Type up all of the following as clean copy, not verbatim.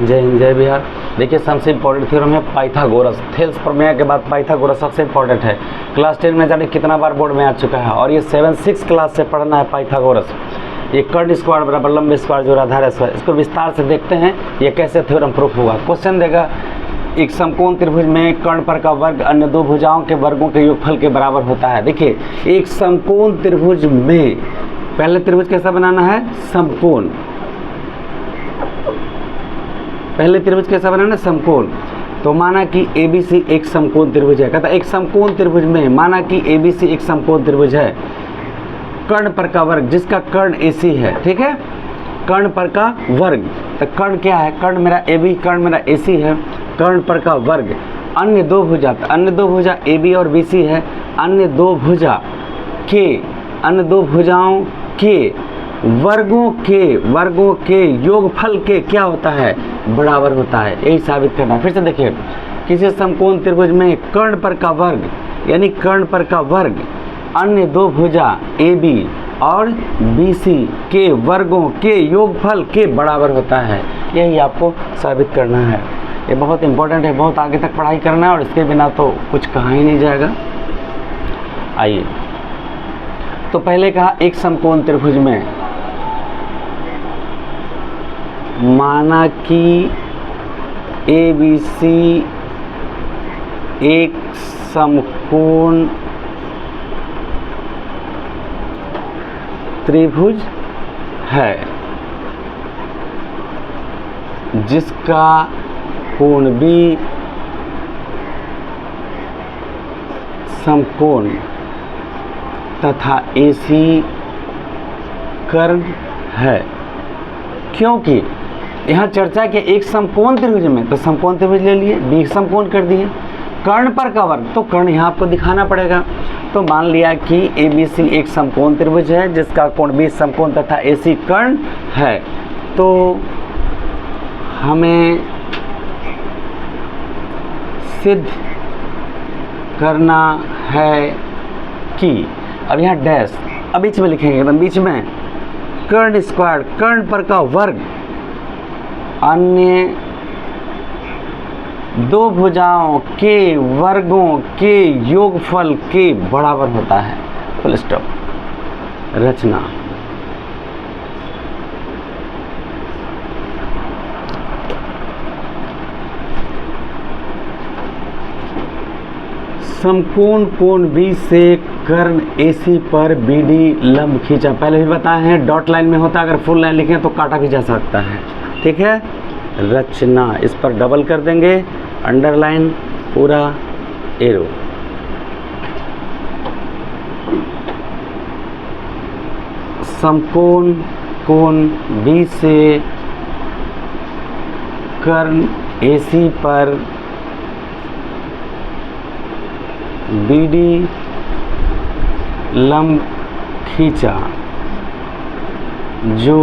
जय हिंद जय बिहार। देखिए सबसे इंपॉर्टेंट थ्योरम है पाइथागोरस। थेल्स प्रमेय के बाद पाइथागोरस सबसे इंपॉर्टेंट है। क्लास 10 में जाने कितना बार बोर्ड में आ चुका है और ये 7-6 क्लास से पढ़ना है पाइथागोरस। ये कर्ण स्क्वायर बराबर लंबे स्क्वायर जो आधार स्क्वायर, इसको विस्तार से देखते हैं ये कैसे थ्योरम प्रूफ हुआ। क्वेश्चन देगा एक समकोण त्रिभुज में कर्ण पर का वर्ग अन्य दो भुजाओं के वर्गों के योगफल के बराबर होता है। देखिए एक समकोण त्रिभुज में पहले त्रिभुज कैसा बनाना है, समकोण। पहले त्रिभुज कैसा बनाना है, समकोण। तो माना कि ABC एक समकोण त्रिभुज है। कहता एक समकोण त्रिभुज में माना कि ABC एक समकोण त्रिभुज है। कर्ण पर का वर्ग जिसका कर्ण AC है, ठीक है, कर्ण पर का वर्ग। तो कर्ण क्या है, कर्ण मेरा AB, कर्ण मेरा AC है। कर्ण पर का वर्ग अन्य दो भुजा, अन्य दो भुजा AB और BC है। अन्य दो भुजाओं के वर्गों के योगफल के क्या होता है, बराबर होता है। यही साबित करना है। फिर से देखिए किसी समकोण त्रिभुज में कर्ण पर का वर्ग यानी कर्ण पर का वर्ग अन्य दो भुजा AB और BC के वर्गों के योगफल के बराबर होता है। यही आपको साबित करना है। ये बहुत इंपॉर्टेंट है, बहुत आगे तक पढ़ाई करना है और इसके बिना तो कुछ कहा ही नहीं जाएगा। आइए तो पहले कहा एक समकोण त्रिभुज में माना कि ABC एक समकोण त्रिभुज है जिसका कोण B समकोण तथा AC कर्ण है। क्योंकि यहाँ चर्चा है कि एक समकोण त्रिभुज में, तो समकोण त्रिभुज ले लिए, B समकोण कर दिए। कर्ण पर का वर्ग, तो कर्ण यहाँ आपको दिखाना पड़ेगा। तो मान लिया कि ABC एक समकोण त्रिभुज है जिसका कोण B समकोण तथा AC कर्ण है। तो हमें सिद्ध करना है कि, अब यहाँ डैश, अब बीच में लिखेंगे एकदम बीच में, कर्ण स्क्वायर कर्ण पर का वर्ग अन्य दो भुजाओं के वर्गों के योगफल के बराबर होता है। Full stop. रचना समकोण कोण B से कर्ण AC पर BD लंब खींचा। पहले भी बताए हैं डॉट लाइन में होता है, अगर फुल लाइन लिखें तो काटा भी जा सकता है, ठीक है। रचना इस पर डबल कर देंगे, अंडरलाइन पूरा एरो। समकोण कोण B से कर्ण AC पर BD लंब खींचा जो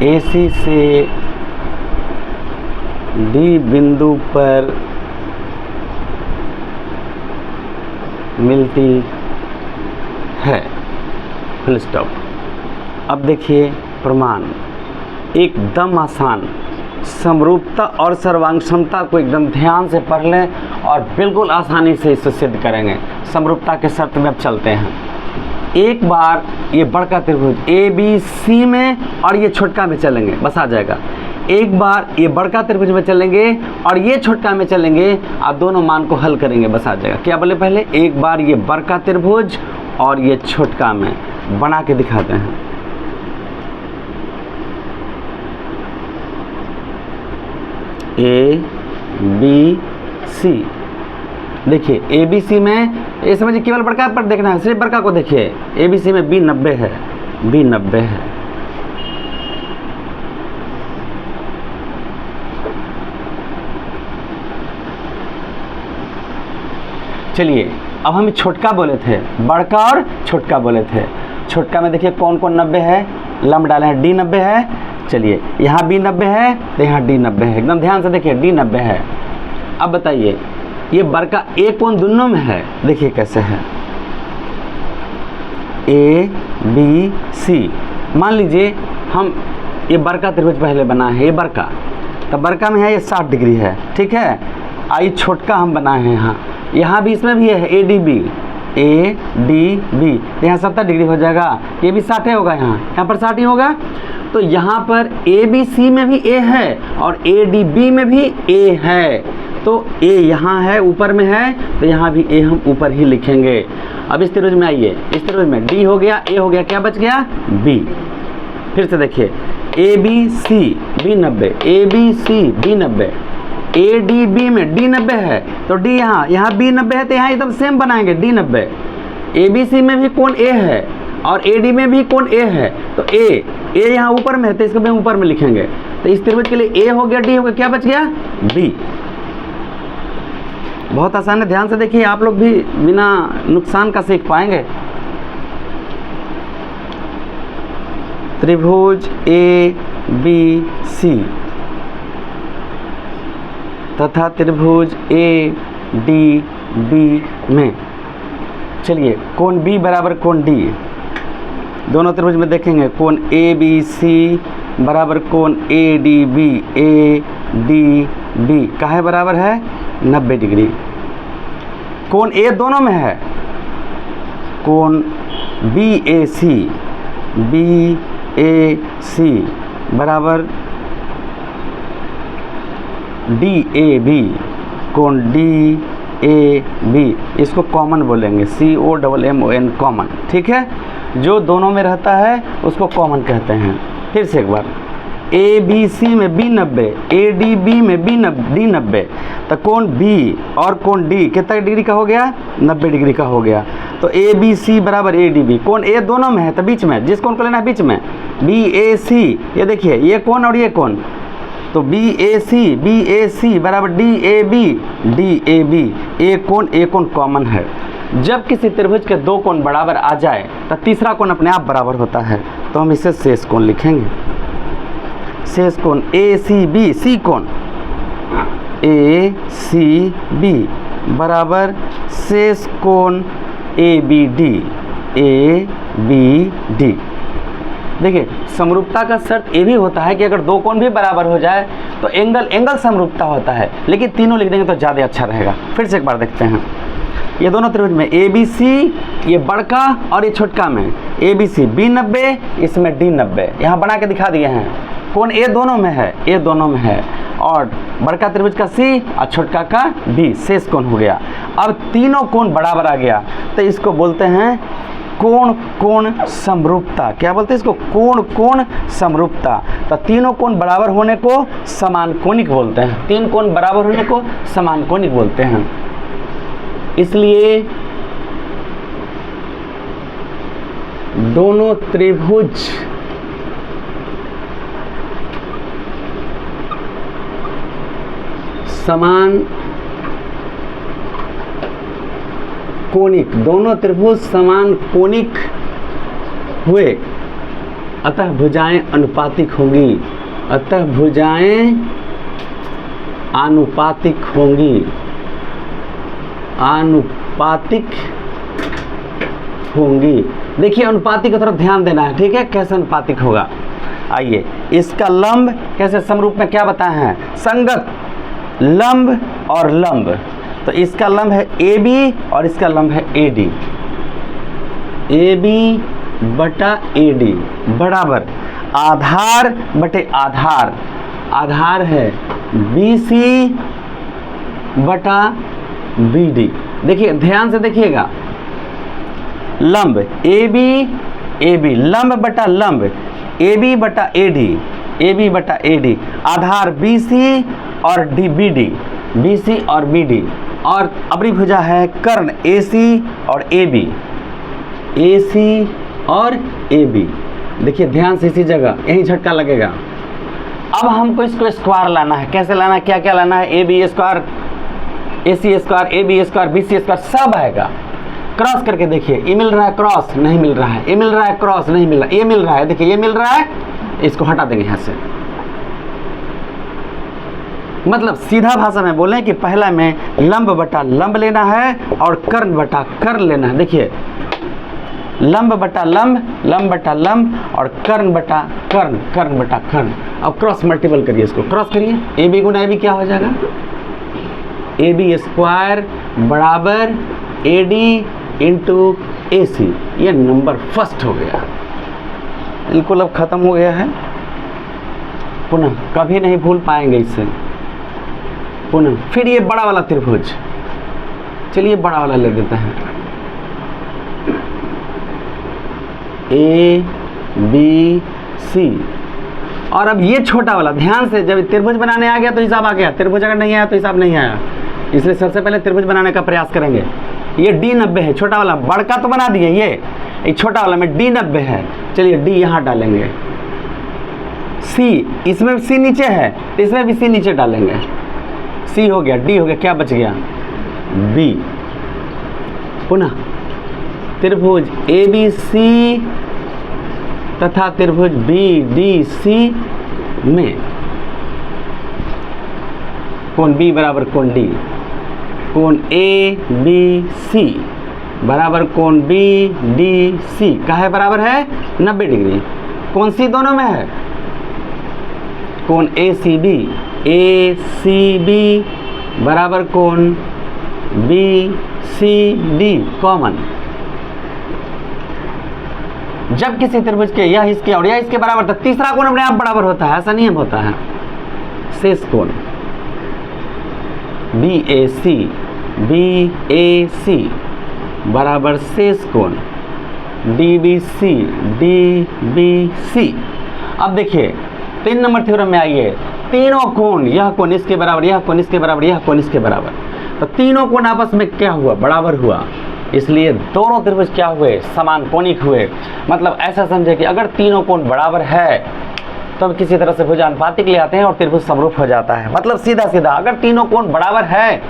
AC से D बिंदु पर मिलती है। Full stop. अब देखिए प्रमाण एकदम आसान, समरूपता और सर्वांग क्षमता को एकदम ध्यान से पढ़ लें और बिल्कुल आसानी से इसे सिद्ध करेंगे। समरूपता के शर्त में अब चलते हैं। एक बार ये बड़का त्रिभुज ABC में और ये छोटका में चलेंगे, बस आ जाएगा। एक बार ये बड़का त्रिभुज में चलेंगे और ये छोटका में चलेंगे, आप दोनों मान को हल करेंगे, बस आ जाएगा। क्या बोले पहले, एक बार ये बड़का त्रिभुज और ये छोटका में बना के दिखाते हैं। ABC देखिए ABC में ये समझिए केवल बड़का पर देखना है, सिर्फ बड़का को देखिए। ABC में B 90 है, B 90 है। चलिए अब हम छोटका बोले थे, बड़का और छोटका बोले थे। छोटका में देखिए कौन कौन 90 है, लंब डाले हैं, D 90 है। चलिए यहाँ B 90 है तो यहाँ D 90 है, एकदम ध्यान से देखिए D 90 है। अब बताइए ये बड़का A कौन दोनों में है, देखिए कैसे है, ABC। मान लीजिए हम ये बड़का त्रिभुज पहले बना है, ये बड़का, तो बड़का में है ये 60 डिग्री है, ठीक है। आई छोटका हम बनाए हैं यहाँ भी इसमें भी है ADB, तो यहाँ 70 डिग्री हो जाएगा, ये भी 60 होगा, यहाँ पर 60 ही होगा। तो यहाँ पर ABC में भी A है और ADB में भी A है, तो A यहाँ है, ऊपर में है, तो यहाँ भी A हम ऊपर ही लिखेंगे। अब इस त्रिभुज में आइए, इस त्रिभुज में D हो गया, A हो गया, क्या बच गया B। फिर से देखिए ABC B 90, ABC B 90, ADB में D 90 है, तो D यहाँ B 90 है, तो यहाँ एकदम सेम बनाएंगे D 90। ABC में भी कोण A है और AD में भी कोण A है, तो A यहाँ ऊपर में है, तो इसको भी ऊपर में लिखेंगे। तो इस त्रिभुज के लिए A हो गया, D हो गया, क्या बच गया B। बहुत आसान है, ध्यान से देखिए, आप लोग भी बिना नुकसान का सीख पाएंगे। त्रिभुज ABC तथा त्रिभुज ADB में चलिए कोण B बराबर कोण D, दोनों त्रिभुज में देखेंगे कोण ABC बराबर कोण ADB काहे बराबर है 90 डिग्री। कोण A दोनों में है, कोण BAC बराबर DAB, कोण DAB इसको कॉमन बोलेंगे, COMMON कॉमन, ठीक है। जो दोनों में रहता है उसको कॉमन कहते हैं। फिर से एक बार, ABC में B 90, ADB में D 90, तो कोण B और कोण D कितना डिग्री का हो गया 90 डिग्री का हो गया। तो ABC बराबर ADB, कोण A दोनों में है, तो बीच में जिस कोण को लेना है बीच में BAC, ये देखिए ये कोण और ये कोण, तो BAC बराबर DAB, A कोण कॉमन है। जब किसी त्रिभुज के दो कोण बराबर आ जाए तो तीसरा कोण अपने आप बराबर होता है, तो हम इसे शेष कोण लिखेंगे। शेष कोण ACB, C कोण ACB बराबर शेष कोण ABD। देखिए समरूपता का शर्त ये भी होता है कि अगर दो कोण भी बराबर हो जाए तो एंगल समरूपता होता है, लेकिन तीनों लिख देंगे तो ज़्यादा अच्छा रहेगा। फिर से एक बार देखते हैं, ये दोनों त्रिभुज में ABC, ये बड़का और ये छोटका में ABC B 90, इसमें D 90, यहाँ बना के दिखा दिए हैं। कोण A दोनों में है, A दोनों में है, और बड़का त्रिभुज का C और छोटका का B शेष कोण हो गया। अब तीनों कोण बराबर आ गया, तो इसको बोलते हैं कोण समरूपता। क्या बोलते हैं इसको? कोण समरूपता। तो तीनों कोण बराबर होने को समान कोणिक बोलते हैं, तीन कोण बराबर होने को समान कोणिक बोलते हैं। इसलिए दोनों त्रिभुज समान कोणिक, दोनों त्रिभुज समान कोणिक हुए, अतः भुजाएं अनुपातिक होंगी, अतः भुजाएं आनुपातिक होंगी, आनुपातिक होंगी। देखिए अनुपातिक की तरफ ध्यान देना है, ठीक है, कैसे अनुपातिक होगा। आइए, इसका लंब कैसे समरूप में क्या बताए हैं, संगत लंब और लंब। तो इसका लंब है AB और इसका लंब है AD, AB बटा AD बराबर आधार बटे आधार, आधार है BC बटा BD। देखिए ध्यान से देखिएगा, लंब AB लंब बटा लंब AB बटा AD, आधार BC और BD, BC और BD, और अपनी भुजा है कर्ण AC और AB। देखिए ध्यान से, इसी जगह यही झटका लगेगा। अब हमको इसको स्क्वायर लाना है। कैसे लाना है, क्या क्या लाना है, AB square, AC square, AB square, BC square सब आएगा। क्रॉस करके देखिए, ये मिल रहा है, क्रॉस नहीं मिल रहा है, ये मिल रहा है, क्रॉस नहीं मिल रहा है, ये मिल रहा है, देखिए ये मिल रहा है, इसको हटा देंगे यहाँ से। मतलब सीधा भाषा में बोलें कि पहला में लंब बटा लंब लेना है और कर्ण बटा कर्ण लेना है। देखिए लंब बटा लंब, लंब बटा लंब, और कर्ण बटा कर्ण, कर्ण बटा कर्ण। अब क्रॉस मल्टीपल करिए, इसको क्रॉस करिए, A B Guna A B क्या हो जाएगा, ए बी स्क्वायर बराबर ए डी इंटू ए सी। ये नंबर फर्स्ट हो गया, बिल्कुल अब खत्म हो गया है। पुनः कभी नहीं भूल पाएंगे इससे। पुनः फिर ये बड़ा वाला त्रिभुज, चलिए बड़ा वाला ले देते हैं, ए बी सी। और अब ये छोटा वाला, ध्यान से, जब त्रिभुज बनाने आ गया तो हिसाब आ गया, त्रिभुज अगर नहीं आया तो हिसाब नहीं आया, इसलिए सबसे पहले त्रिभुज बनाने का प्रयास करेंगे। ये D90 है, छोटा वाला, बड़का तो बना दिए, ये छोटा वाला में D90 है। चलिए D यहाँ डालेंगे, C, इसमें C नीचे है तो इसमें भी C नीचे डालेंगे, C हो गया, D हो गया, क्या बच गया, B। पुनः त्रिभुज ABC तथा त्रिभुज BDC में कोण B बराबर कोण D, कोण ABC बराबर कोण BDC का है, बराबर है 90 डिग्री। कोण C दोनों में है, कोण ACB बराबर कोण BCD कॉमन। जब किसी त्रिभुज के यह इसके और यह इसके बराबर था, तीसरा कोण अपने आप बराबर होता है, ऐसा नियम होता है। शेष कोण BAC बराबर शेष कोण DBC। अब देखिए 3 नंबर थ्योरम में आइए, तीनों कोण, यह कोण इसके बराबर, यह कोण इसके बराबर, यह कोण इसके बराबर, तो तीनों कोण आपस में क्या हुआ, बराबर हुआ, इसलिए दोनों त्रिभुज क्या हुए, समान कोणिक हुए। मतलब ऐसा समझे कि अगर तीनों कोण बराबर है तो हम किसी तरह से भुजानुपातिक ले आते हैं और त्रिभुज समरूप हो जाता है। मतलब सीधा सीधा अगर तीनों कोण बराबर है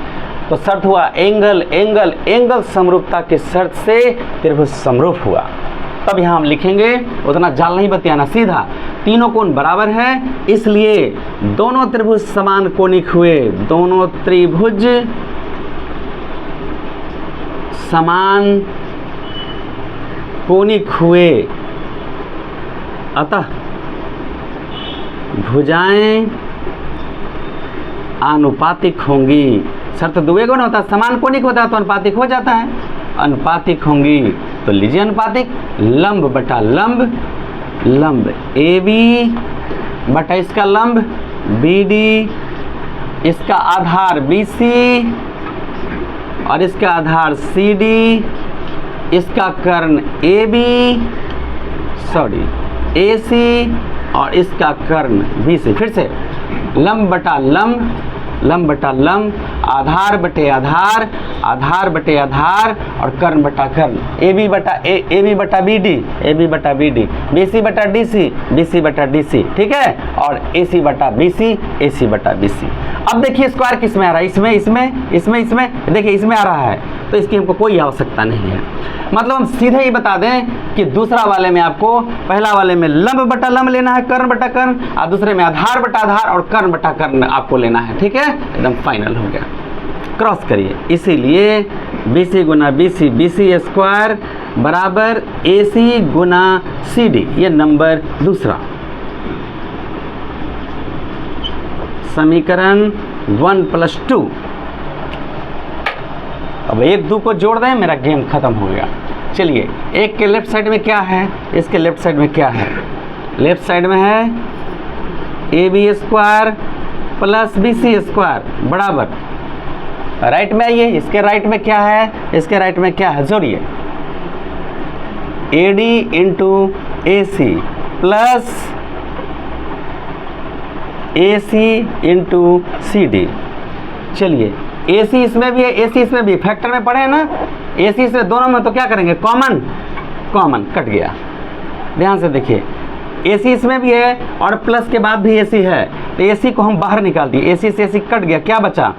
तो शर्त हुआ एंगल एंगल एंगल समरूपता की शर्त से त्रिभुज समरूप हुआ। तब यहाँ हम लिखेंगे, उतना जाल नहीं बतियाना, सीधा तीनों कोण बराबर है इसलिए दोनों त्रिभुज समान कोणिक हुए, दोनों त्रिभुज समान कोणिक हुए, अतः भुजाएं आनुपातिक होंगी। शर्त दुए गुण होता है, समान कोणिक होता है तो अनुपातिक हो जाता है, अनुपातिक होंगी। तो लीजिए अनुपातिक, लंब बटा लंब, लंब AB बटा इसका लंब BD, इसका आधार BC और इसका आधार CD, इसका कर्ण AC और इसका कर्ण BC। फिर से लंब बटा लंब, लंब बटा लंब, आधार बटे आधार, आधार बटे आधार और कर्ण बटा कर्ण, AB बटा BD, BC बटा DC, BC बटा DC, ठीक है, और AC बटा BC। अब देखिए स्क्वायर किस में आ रहा है, इसमें देखिए इसमें आ रहा है, तो इसकी हमको कोई आवश्यकता नहीं है। मतलब हम सीधे ही बता दें कि दूसरा वाले में आपको, पहला वाले में लंब बटा लंब लेना है, कर्ण बटा कर्ण, और दूसरे में आधार बटा आधार और कर्ण बटा कर्ण आपको लेना है, ठीक है, एकदम फाइनल हो गया। क्रॉस करिए, इसीलिए BC गुना BC स्क्वायर बराबर AC गुना CD, ये नंबर दूसरा। समीकरण 1+2। अब 1-2 को जोड़ दें, मेरा गेम खत्म हो गया। चलिए, एक के लेफ्ट साइड में क्या है, इसके लेफ्ट साइड में क्या है, लेफ्ट साइड में है AB square plus BC square बराबर, राइट में आइए, इसके राइट में क्या है, इसके राइट में क्या है, जोड़िए, AD into AC plus AC into CD। चलिए, AC इसमें भी है, AC इसमें भी, फैक्टर में पढ़े हैं ना, AC इसमें दोनों में, तो क्या करेंगे, कॉमन कट गया। ध्यान से देखिए, AC इसमें भी है और प्लस के बाद भी AC है, तो AC को हम बाहर निकाल दिए, AC से AC कट गया, क्या बचा,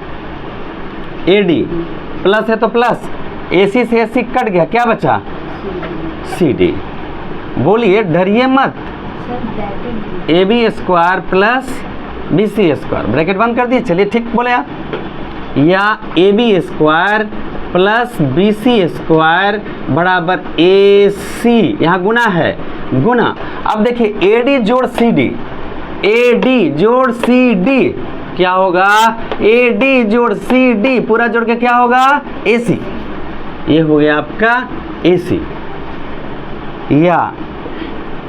AD, प्लस है तो प्लस, AC से AC कट गया, क्या बचा, CD। बोलिए, डरिए मत, AB square plus BC square, bracket बंद कर दिए। चलिए ठीक बोले आप, या AB square plus B C square बराबर ए सी, यहाँ गुना है, गुना। अब देखिए ए डी जोड़ सी डी, ए डी जोड़ सी डी क्या होगा, ए डी जोड़ सी डी पूरा जोड़ के क्या होगा, ए सी। ये हो गया आपका ए सी, या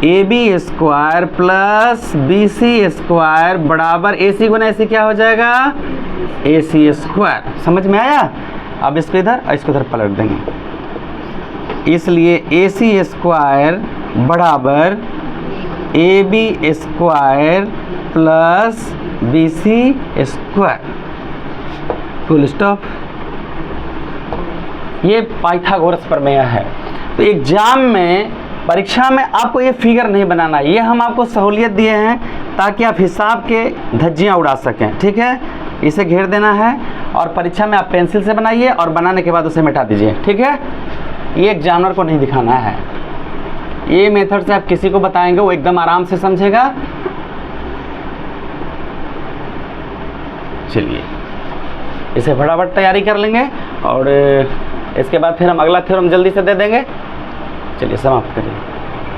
A B square plus B C square बराबर ए सी गुना ए सी क्या हो जाएगा, ए सी स्क्वायर। समझ में आया? अब इसको इधर और इसको इधर पलट देंगे, इसलिए ए सी स्क्वायर बराबर A B square plus B C square, full stop. ये पाइथागोरस प्रमेय है। तो एग्जाम में, परीक्षा में आपको ये फिगर नहीं बनाना, ये हम आपको सहूलियत दिए हैं ताकि आप हिसाब के धज्जियाँ उड़ा सकें, ठीक है। इसे घेर देना है और परीक्षा में आप पेंसिल से बनाइए और बनाने के बाद उसे मिटा दीजिए, ठीक है। ये एग्जामिनर को नहीं दिखाना है। ये मेथड से आप किसी को बताएंगे वो एकदम आराम से समझेगा। चलिए इसे फटाफट तैयारी कर लेंगे और इसके बाद फिर हम अगला थ्योरम जल्दी से दे देंगे। चलिए समाप्त करिए।